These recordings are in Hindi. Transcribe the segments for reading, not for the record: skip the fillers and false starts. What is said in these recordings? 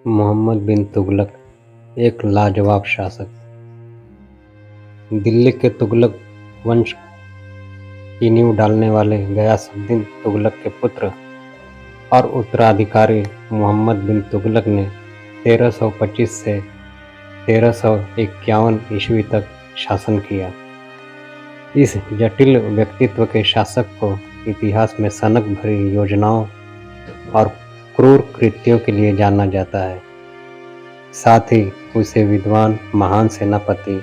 मोहम्मद बिन तुगलक एक लाजवाब शासक। दिल्ली के तुगलक वंश की नींव डालने वाले गयासुद्दीन तुगलक के पुत्र और उत्तराधिकारी मोहम्मद बिन तुगलक ने 1325 से 1351 ईस्वी तक शासन किया। इस जटिल व्यक्तित्व के शासक को इतिहास में सनक भरी योजनाओं और क्रूर कृत्यों के लिए जाना जाता है। साथ ही उसे विद्वान, महान सेनापति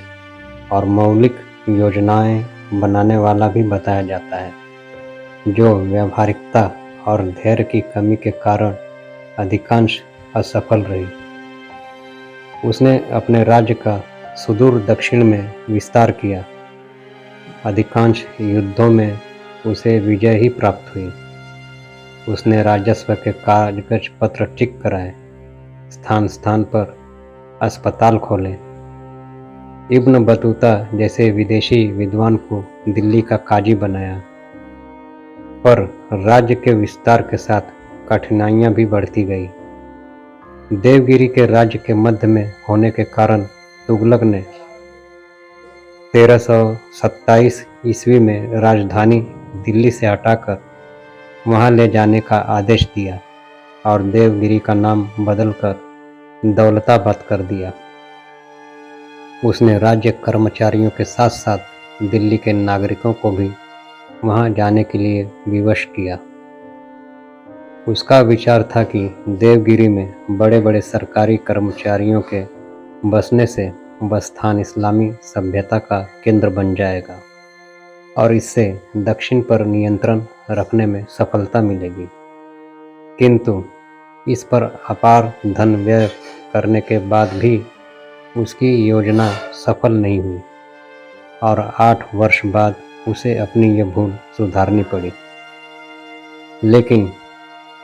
और मौलिक योजनाएं बनाने वाला भी बताया जाता है, जो व्यावहारिकता और धैर्य की कमी के कारण अधिकांश असफल रही। उसने अपने राज्य का सुदूर दक्षिण में विस्तार किया। अधिकांश युद्धों में उसे विजय ही प्राप्त हुई। उसने राजस्व के कागज पत्र ठीक कराए, स्थान स्थान पर अस्पताल खोले। इब्न बतूता जैसे विदेशी विद्वान को दिल्ली का काजी बनाया। पर राज्य के विस्तार के साथ कठिनाइयां भी बढ़ती गई। देवगिरी के राज्य के मध्य में होने के कारण तुगलक ने 1327 ईस्वी में राजधानी दिल्ली से हटाकर वहां ले जाने का आदेश दिया और देवगिरी का नाम बदलकर दौलताबाद कर दिया। उसने राज्य कर्मचारियों के साथ साथ दिल्ली के नागरिकों को भी वहां जाने के लिए विवश किया। उसका विचार था कि देवगिरी में बड़े बड़े सरकारी कर्मचारियों के बसने से वह स्थान इस्लामी सभ्यता का केंद्र बन जाएगा और इससे दक्षिण पर नियंत्रण रखने में सफलता मिलेगी। किंतु इस पर अपार धन व्यय करने के बाद भी उसकी योजना सफल नहीं हुई और 8 वर्ष बाद उसे अपनी यह भूल सुधारनी पड़ी। लेकिन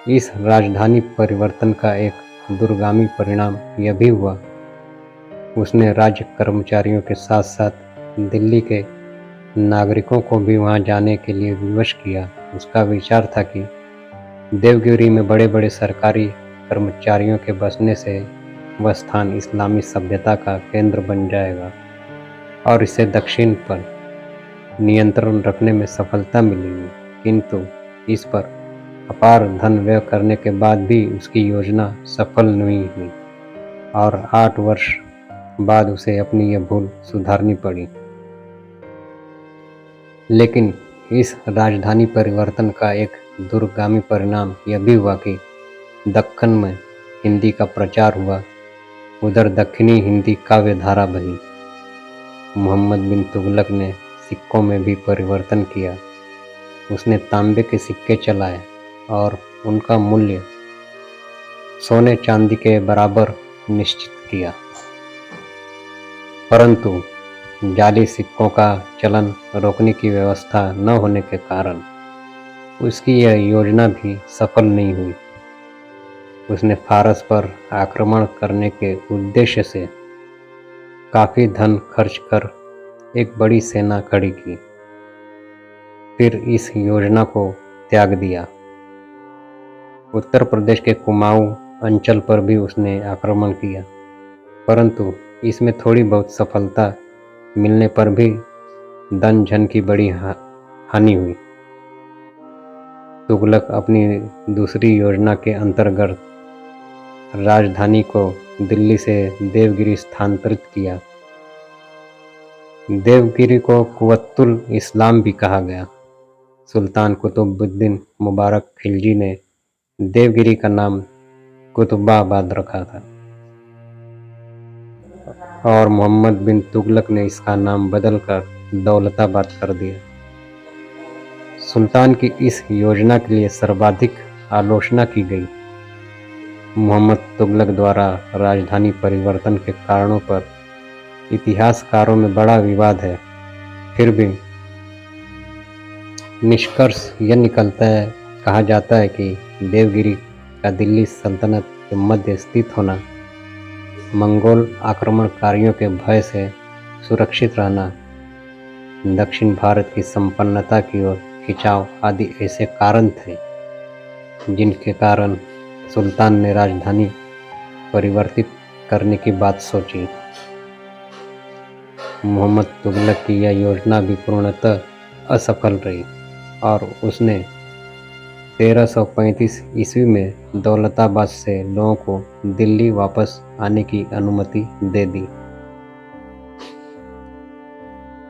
इस राजधानी परिवर्तन का एक दूरगामी परिणाम यह भी हुआ। उसने राज्य कर्मचारियों के साथ साथ दिल्ली के नागरिकों को भी वहां जाने के लिए विवश किया। उसका विचार था कि देवगिरी में बड़े बड़े सरकारी कर्मचारियों के बसने से वह स्थान इस्लामी सभ्यता का केंद्र बन जाएगा और इसे दक्षिण पर नियंत्रण रखने में सफलता मिलेगी। किंतु इस पर अपार धन व्यय करने के बाद भी उसकी योजना सफल नहीं हुई और 8 वर्ष बाद उसे अपनी यह भूल सुधारनी पड़ी। लेकिन इस राजधानी परिवर्तन का एक दूरगामी परिणाम यह भी हुआ कि दक्कन में हिंदी का प्रचार हुआ। उधर दक्षिणी हिंदी काव्य धारा बनी। मोहम्मद बिन तुगलक ने सिक्कों में भी परिवर्तन किया। उसने तांबे के सिक्के चलाए और उनका मूल्य सोने चांदी के बराबर निश्चित किया। परंतु जाली सिक्कों का चलन रोकने की व्यवस्था न होने के कारण उसकी यह योजना भी सफल नहीं हुई। उसने फारस पर आक्रमण करने के उद्देश्य से काफी धन खर्च कर एक बड़ी सेना खड़ी की, फिर इस योजना को त्याग दिया। उत्तर प्रदेश के कुमाऊं अंचल पर भी उसने आक्रमण किया, परंतु इसमें थोड़ी बहुत सफलता मिलने पर भी धन जन की बड़ी हानि हुई। तुगलक अपनी दूसरी योजना के अंतर्गत राजधानी को दिल्ली से देवगिरी स्थानांतरित किया। देवगिरी को कुवत्तुल इस्लाम भी कहा गया। सुल्तान कुतुबुद्दीन मुबारक खिलजी ने देवगिरी का नाम कुतुबाबाद रखा था और मोहम्मद बिन तुगलक ने इसका नाम बदलकर दौलताबाद कर दिया। सुल्तान की इस योजना के लिए सर्वाधिक आलोचना की गई। मोहम्मद तुगलक द्वारा राजधानी परिवर्तन के कारणों पर इतिहासकारों में बड़ा विवाद है। फिर भी निष्कर्ष यह निकलता है, कहा जाता है कि देवगिरी का दिल्ली सल्तनत के मध्य स्थित होना, मंगोल आक्रमणकारियों के भय से सुरक्षित रहना, दक्षिण भारत की संपन्नता की ओर खिंचाव आदि ऐसे कारण थे जिनके कारण सुल्तान ने राजधानी परिवर्तित करने की बात सोची। मोहम्मद तुगलक की यह योजना भी पूर्णतः असफल रही और उसने 1335 ईस्वी में दौलताबाद से लोगों को दिल्ली वापस आने की अनुमति दे दी।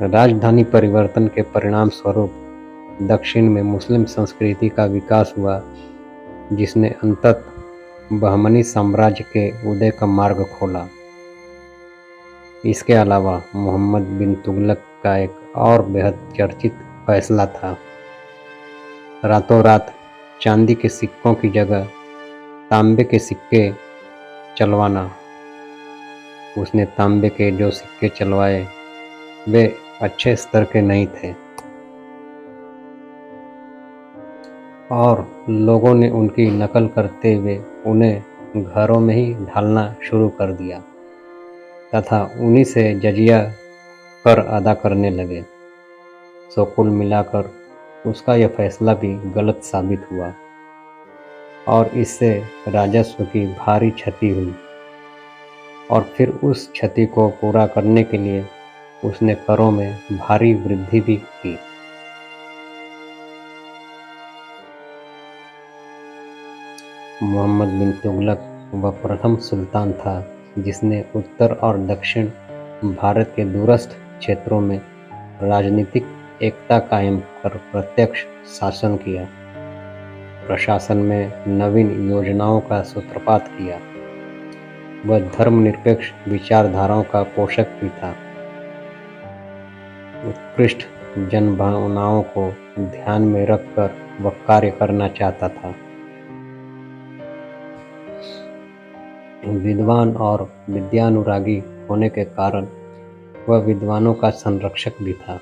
राजधानी परिवर्तन के परिणाम स्वरूप दक्षिण में मुस्लिम संस्कृति का विकास हुआ, जिसने अंततः बहमनी साम्राज्य के उदय का मार्ग खोला। इसके अलावा मोहम्मद बिन तुगलक का एक और बेहद चर्चित फैसला था। रातों रात चांदी के सिक्कों की जगह तांबे के सिक्के चलवाना। उसने तांबे के जो सिक्के चलवाए वे अच्छे स्तर के नहीं थे और लोगों ने उनकी नकल करते हुए उन्हें घरों में ही ढालना शुरू कर दिया तथा उन्हीं से जजिया कर अदा करने लगे। सो कुल मिलाकर उसका यह फैसला भी गलत साबित हुआ और इससे राजस्व की भारी क्षति हुई और फिर उस क्षति को पूरा करने के लिए उसने करों में भारी वृद्धि भी की। मोहम्मद बिन तुगलक वह प्रथम सुल्तान था जिसने उत्तर और दक्षिण भारत के दूरस्थ क्षेत्रों में राजनीतिक एकता कायम कर प्रत्यक्ष शासन किया, प्रशासन में नवीन योजनाओं का सूत्रपात किया। वह धर्मनिरपेक्ष विचारधाराओं का पोषक भी था। उत्कृष्ट जनभावनाओं को ध्यान में रखकर वह कार्य करना चाहता था। विद्वान और विद्यानुरागी होने के कारण वह विद्वानों का संरक्षक भी था,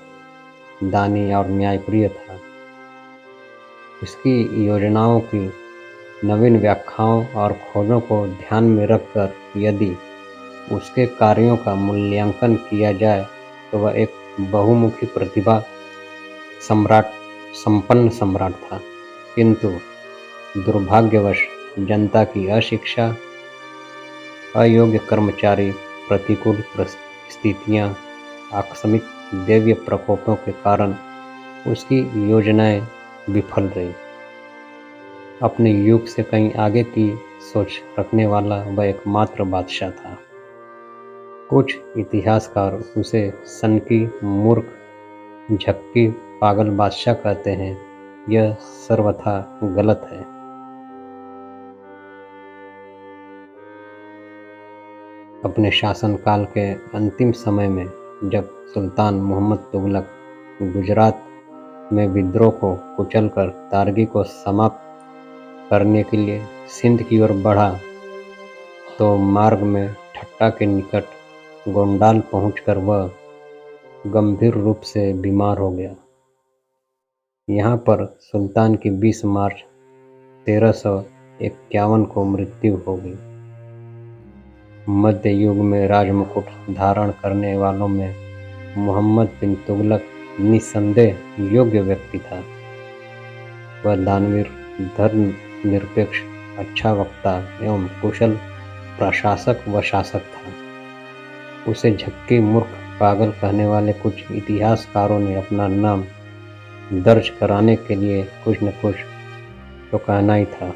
दानी और न्यायप्रिय था। उसकी योजनाओं की नवीन व्याख्याओं और खोजों को ध्यान में रखकर यदि उसके कार्यों का मूल्यांकन किया जाए तो वह एक बहुमुखी प्रतिभा संपन्न सम्राट था, किंतु दुर्भाग्यवश जनता की अशिक्षा, अयोग्य कर्मचारी, प्रतिकूल स्थितियां, आकस्मिक दैवीय प्रकोपों के कारण उसकी योजनाएं विफल रही। अपने युग से कहीं आगे की सोच रखने वाला वह एकमात्र बादशाह था। कुछ इतिहासकार उसे सनकी, मूर्ख, झक्की, पागल बादशाह कहते हैं। यह सर्वथा गलत है। अपने शासनकाल के अंतिम समय में जब सुल्तान मोहम्मद तुगलक गुजरात में विद्रोह को कुचलकर तारगी को समाप्त करने के लिए सिंध की ओर बढ़ा तो मार्ग में ठट्टा के निकट गोंडाल पहुंचकर वह गंभीर रूप से बीमार हो गया। यहाँ पर सुल्तान की 20 मार्च 1351 को मृत्यु हो गई। मध्य युग में राजमुकुट धारण करने वालों में मोहम्मद बिन तुगलक निस्संदेह योग्य व्यक्ति था। वह दानवीर, धर्मनिरपेक्ष, अच्छा वक्ता एवं कुशल प्रशासक व शासक था। उसे झक्की, मूर्ख, पागल कहने वाले कुछ इतिहासकारों ने अपना नाम दर्ज कराने के लिए कुछ न कुछ तो कहना ही था।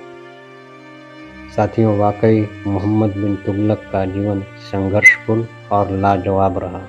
साथियों, वाकई मोहम्मद बिन तुगलक का जीवन संघर्षपूर्ण और लाजवाब रहा।